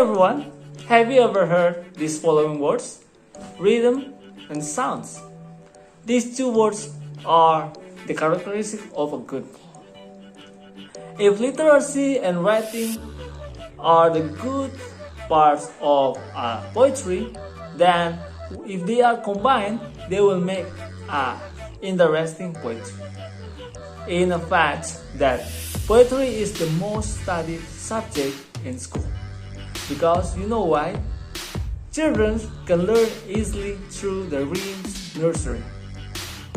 everyone, have you ever heard these following words? Rhythm and sounds. These two words are the characteristic of a good poem. If literacy and writing are the good parts of poetry, then if they are combined, they will make interesting poetry. In fact, that poetry is the most studied subject in school. Because you know why? Children can learn easily through the rhymes nursery.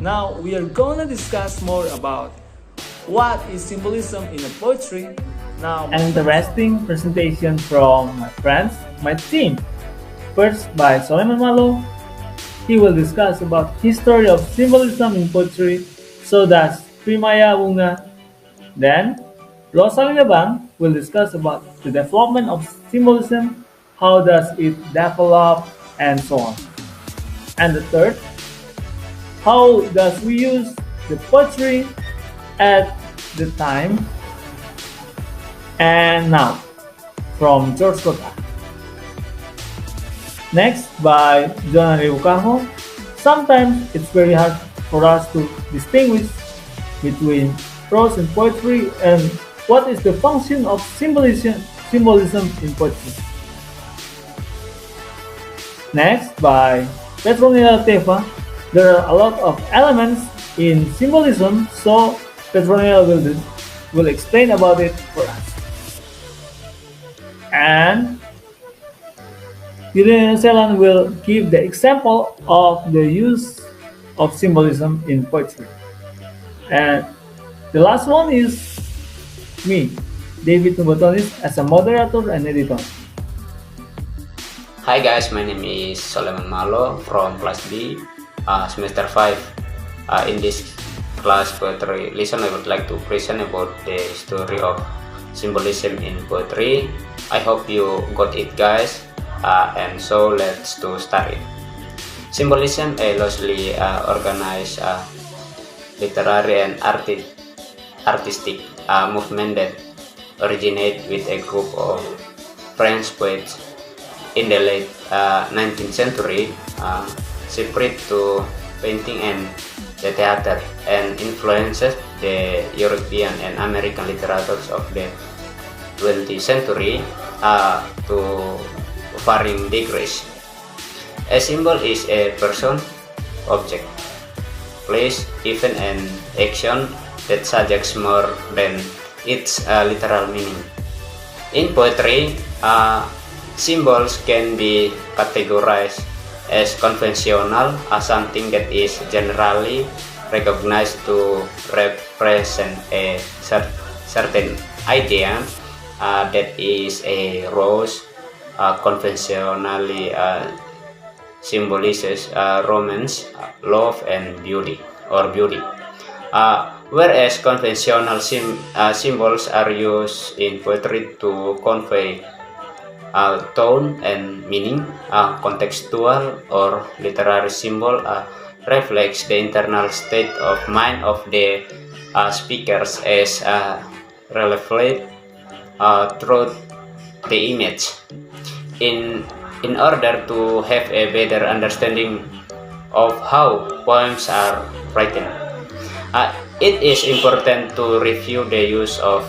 Now we are gonna discuss more about what is symbolism in a poetry. Now, An interesting presentation from my friends, my team. First by SOLEMAN MALO, he will discuss about history of symbolism in poetry, so that's TRIMAYA WUNGA. Then, ROSALINA will discuss about the development of symbolism, how does it develop, and so on. And the third, how does we use the poetry at the time and now from KOTA. Next by JOANA KAHO. Sometimes it's very hard for us to distinguish between prose and poetry and what is the function of symbolism in poetry. Next by PETRONELA TEFA. There are a lot of elements in symbolism, so PETRONELA will explain about it for us. And YULIANA SELAN will give the example of the use of symbolism in poetry. And the last one is me, David Nubotonis, as a moderator and editor. Hi guys, my name is SOLEMAN MALO from class B, semester 5. In this class poetry lesson, I would like to present about the story of symbolism in poetry. I hope you got it, guys. And so let's start it. Symbolism, a loosely organized literary and artistic movement that originated with a group of French poets in the late 19th century, spread to painting and the theater, and influences the European and American literatures of the 20th century to varying degrees. A symbol is a person, object, place, event, and action that suggests more than its literal meaning. In poetry, symbols can be categorized as conventional, as something that is generally recognized to represent a certain idea, that is a rose conventionally symbolizes romance, love, and beauty. Whereas conventional symbols are used in poetry to convey tone and meaning. Contextual or literary symbol reflects the internal state of mind of the speakers as reflected through the image. In order to have a better understanding of how poems are written, it is important to review the use of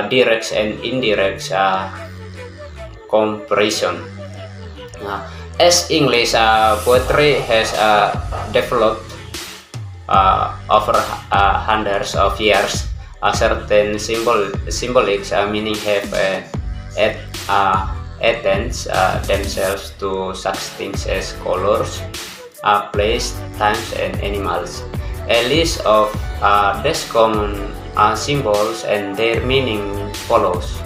direct and indirect comparison. As English poetry has developed over hundreds of years, certain symbolic meaning have attached themselves to such things as colors, place, times, and animals. A list of these common symbols and their meaning follows.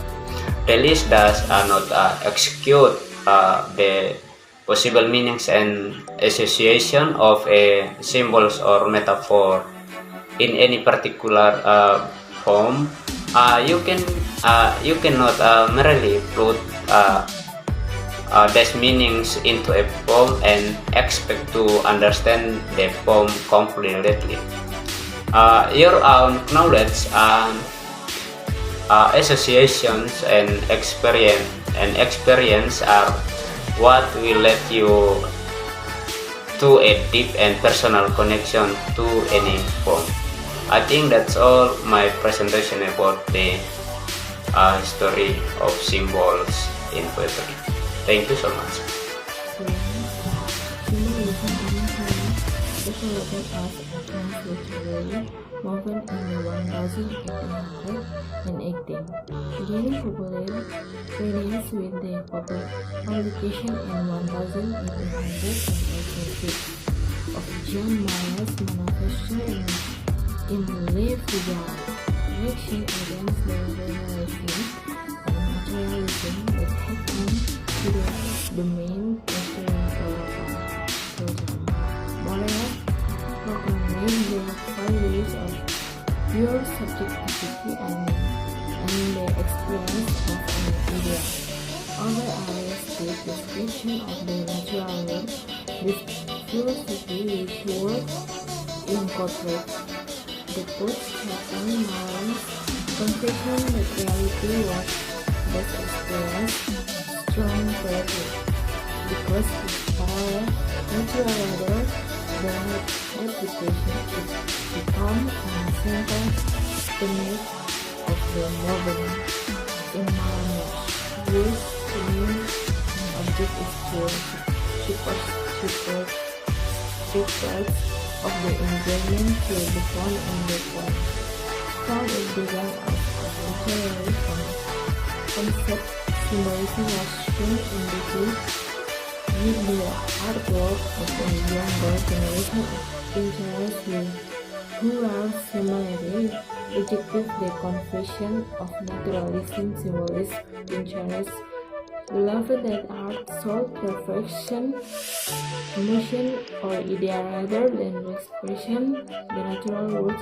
The list does not execute the possible meanings and association of a symbols or metaphor in any particular poem. You cannot merely put these meanings into a poem and expect to understand the poem completely. Your own knowledge, associations, and experience and experience are what will lead you to a deep and personal connection to any form. I think that's all my presentation about the history of symbols in poetry. Thank you so much. Symbolism initially developed as advanced literary movement in the 1818, gaining popularity with the publication in 1886 of John Mayer's manifesto in Le Figaro, reaction against the realism and materialism that had come to the main Morales proclaimed the values of pure subjectivity and the experience of an idea. Over a realistic description of the natural world, this philosophy which would incorporate the post-Captain Malo's confession that reality was best experienced strong poetry, because its parallel natural order, the application is become a central tenet of the modern in Malamo. This mean an object is shepherds of the enjoyment to be found in the poem. Found it began as a literary concept. Symbolism was shown in the book with the artwork of a younger generation of interests who are similarly rejected the confession of naturalism. Symbolist interests believed that art sought perfection, emotion, or idea rather than expression the natural world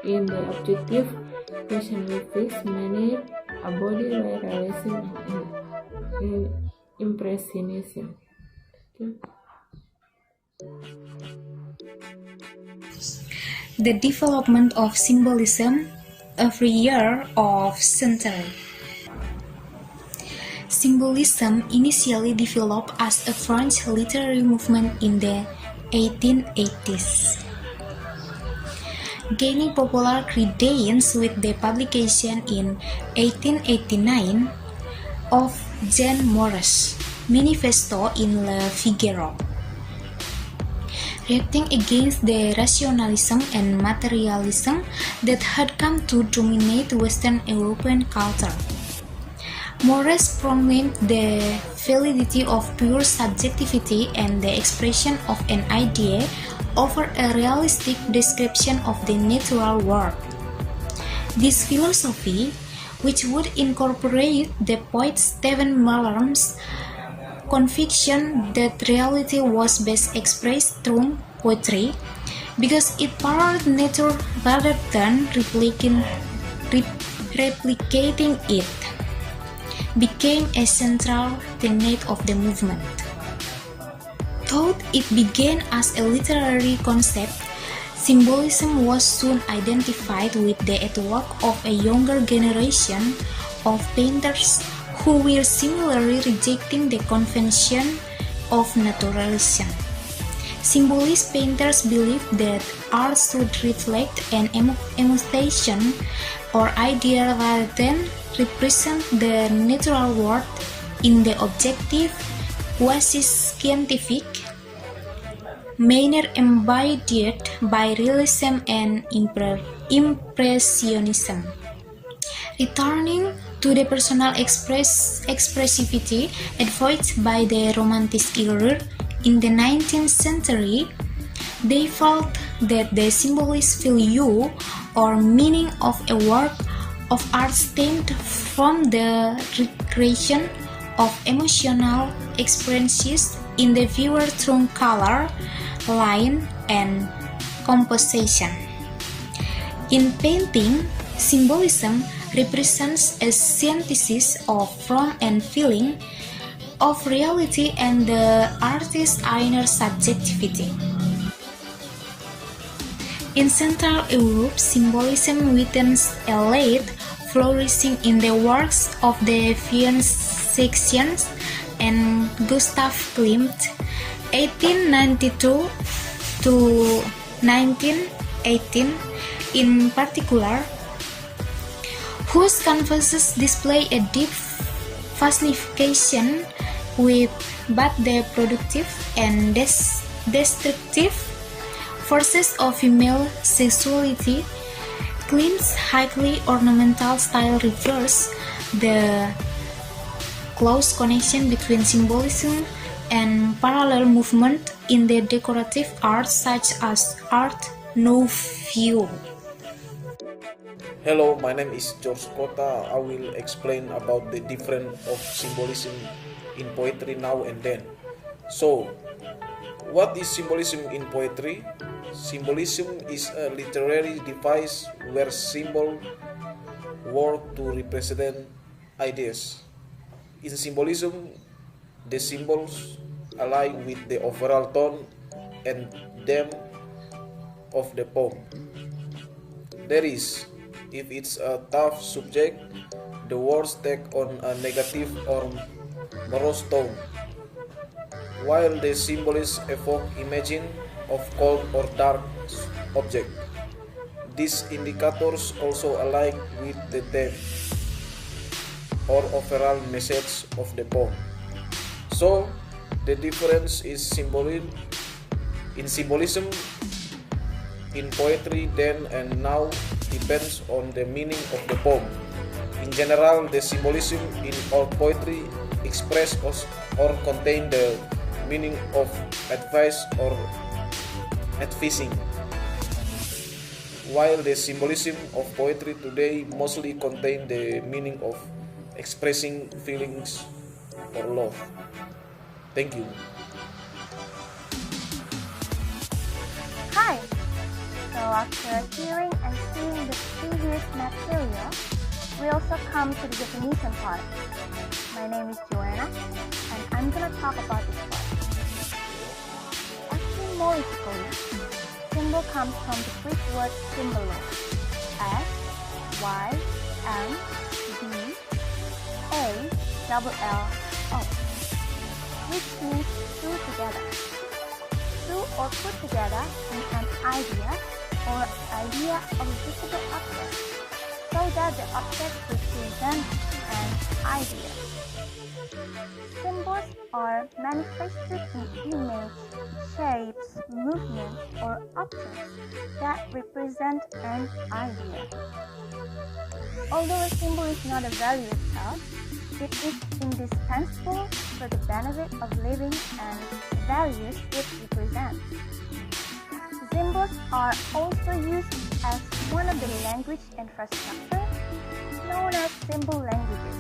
in the objective rationalistic manner, embodied by realism and impressionism. The development of symbolism every year of century. Symbolism initially developed as a French literary movement in the 1880s, gaining popular credence with the publication in 1889 of Jean More's manifesto in Le Figaro, reacting against the rationalism and materialism that had come to dominate Western European culture. Morris proclaimed the validity of pure subjectivity and the expression of an idea over a realistic description of the natural world. This philosophy, which would incorporate the poet Stephen Mallarme's conviction that reality was best expressed through poetry, because it paralleled nature rather than replicating it, became a central tenet of the movement. Though it began as a literary concept, symbolism was soon identified with the artwork of a younger generation of painters who were similarly rejecting the convention of naturalism. Symbolist painters believed that art should reflect an emotion or idea rather than represent the natural world in the objective, quasi-scientific manner embodied by realism and impressionism. Returning to the personal expressivity advocated by the Romantic era in the 19th century, they felt that the symbolist value or meaning of a work of art stemmed from the recreation of emotional experiences in the viewer through color, line, and composition. In painting, symbolism represents a synthesis of form and feeling, of reality and the artist's inner subjectivity. In Central Europe, symbolism witnessed a late flourishing in the works of the Viennesians and Gustav Klimt, 1892 to 1918 in particular, whose canvases display a deep fascination with both the productive and destructive forces of female sexuality. Klimt's highly ornamental style reveals the close connection between symbolism and parallel movement in the decorative arts such as Art Nouveau. Hello, my name is George KOTA. I will explain about the difference of symbolism in poetry now and then. So, what is symbolism in poetry? Symbolism is a literary device where symbols work to represent ideas. In symbolism, the symbols align with the overall tone and theme of the poem. That is, if it's a tough subject, the words take on a negative or morose tone, while the symbols evoke images of cold or dark object. These indicators also align with the theme or overall message of the poem. So, the difference is symbolism in poetry then and now depends on the meaning of the poem. In general, the symbolism in all poetry express or contain the meaning of advice or advising, while the symbolism of poetry today mostly contain the meaning of expressing feelings or love. Thank you. Hi! So after hearing and seeing the previous material, we also come to the definition part. My name is JOANA, and I'm gonna talk about this part. Etymologically, symbol comes from the Greek word symbolo, S-Y-M-B-A-L-L-O, which means two together. Two or put together in an idea or idea of a visible object, so that the object represents an idea. Symbols are manifested in image, shapes, movements, or objects that represent an idea. Although a symbol is not a value itself, it is indispensable for the benefit of living and values it represents. Symbols are also used as one of the language infrastructure known as symbol languages.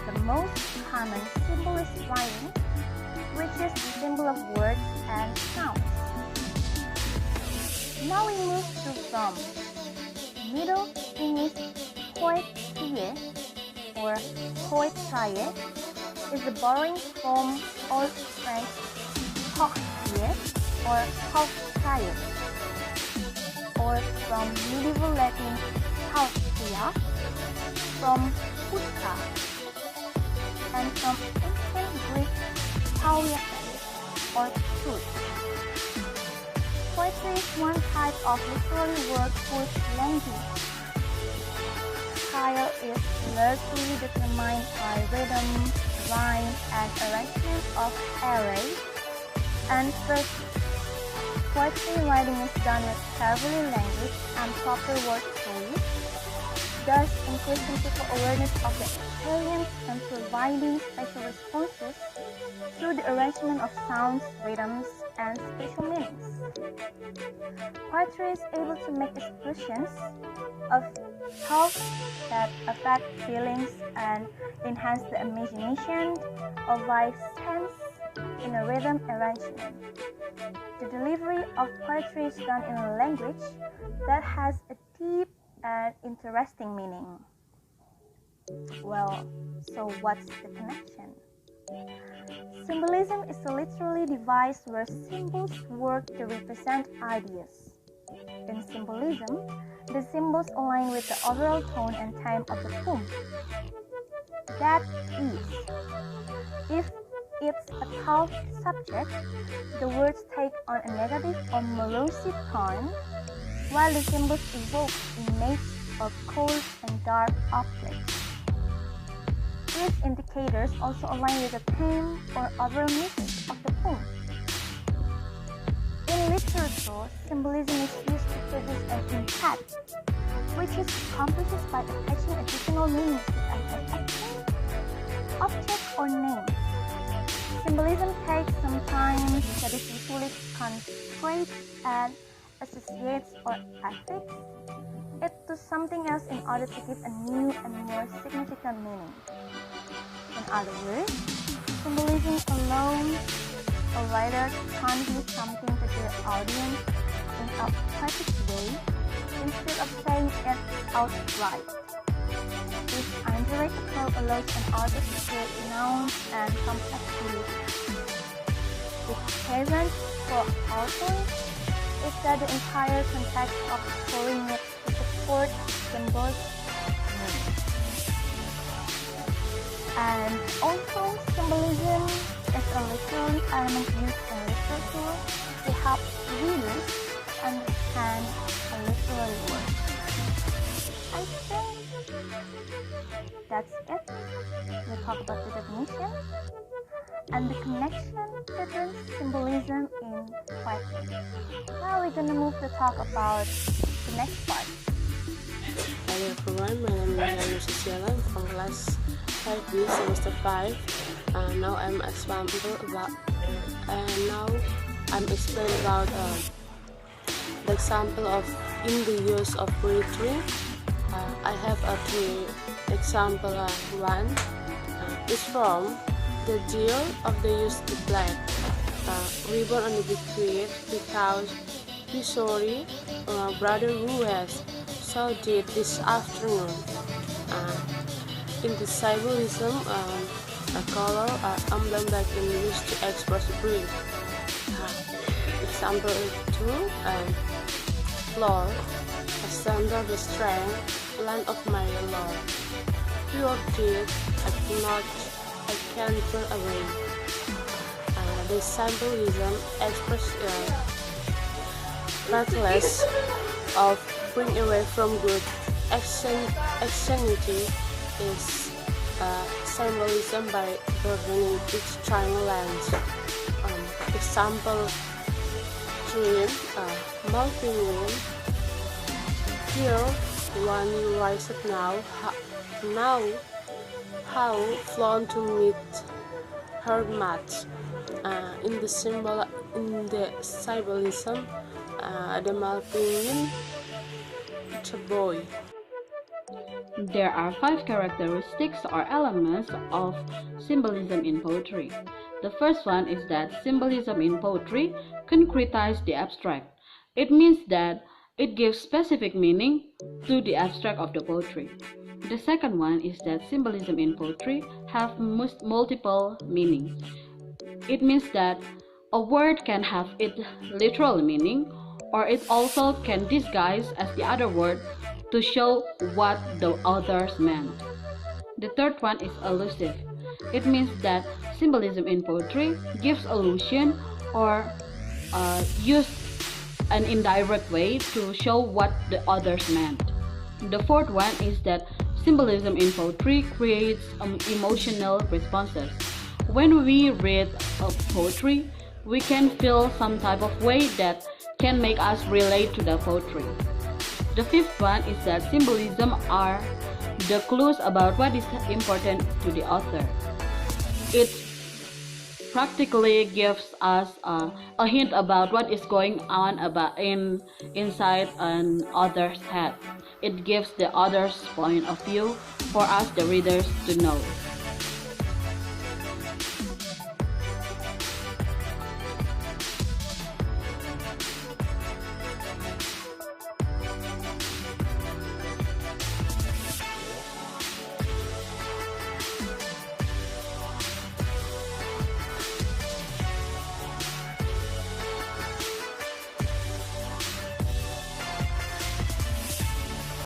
The most common symbol is writing, which is the symbol of words and sounds. Now we move to from. Middle English poetry or poetry is the borrowing from Old French poetry or poetry, or from medieval Latin poetria, from putka, and from ancient Greek poietes or truth. Poetry is one type of literary work whose language style is largely determined by rhythm, rhyme, and arrangement of arrays and verses. Poetry writing is done with carefully language and proper word choice, thus increasing people's awareness of the experience and providing special responses through the arrangement of sounds, rhythms, and special meanings. Poetry is able to make expressions of thoughts that affect feelings and enhance the imagination or by sense in a rhythm arrangement. The delivery of poetry is done in a language that has a deep and interesting meaning. Well, so what's the connection? Symbolism is a literary device where symbols work to represent ideas. In symbolism, the symbols align with the overall tone and time of the poem. That is, if it's a tough subject, the words take on a negative or morose tone, while the symbols evoke images of cold and dark objects. These indicators also align with the theme or overall message of the poem. In literature, symbolism is used to produce an impact, which is accomplished by attaching additional meanings to an action, object, or name. Symbolism takes some time that is usually concrete and associates or affixes it to something else in order to give a new and more significant meaning. In other words, symbolism allows a writer to convey something to their audience in a poetic way instead of saying it outright. This indirect approach allows an artist to create nouns and complexity. The challenge for authors is that the entire context of the story needs to support symbols' meaning. And also, symbolism is a literary element used in literature to help readers understand a literary work. I think that's it. We talk about the definition and the connection between symbolism in poetry. Now we're gonna move to talk about the next part. Hello everyone, my name is SELAN from class 5B semester 5. Now I'm explaining about the example of in the use of poetry. I have a three example. One is from the deal of the use to black. We were on the big because we sorry brother who has so did this afternoon. In the symbolism, a color or emblem that can be used to express grief. Example 2, Lord, asunder the strength, land of my Lord. Your deed I can't turn away. The symbolism expresses reckless of bring away from good. Exsanity is symbolism by burdening each trying land. Example 3, melting wind. Here, one you rise up now, how flown to meet her match. In the symbolism, the melting wind, it's a boy. There are 5 characteristics or elements of symbolism in poetry. The first one is that symbolism in poetry concretizes the abstract. It means that it gives specific meaning to the abstract of the poetry. The second one is that symbolism in poetry have multiple meanings. It means that a word can have its literal meaning, or it also can disguise as the other word to show what the authors meant. The third one is allusive. It means that symbolism in poetry gives allusion or use an indirect way to show what the authors meant. The fourth one is that symbolism in poetry creates emotional responses. When we read poetry, we can feel some type of way that can make us relate to the poetry. The fifth one is that symbolism are the clues about what is important to the author. It practically gives us a hint about what is going on inside an author's head. It gives the author's point of view for us, the readers, to know.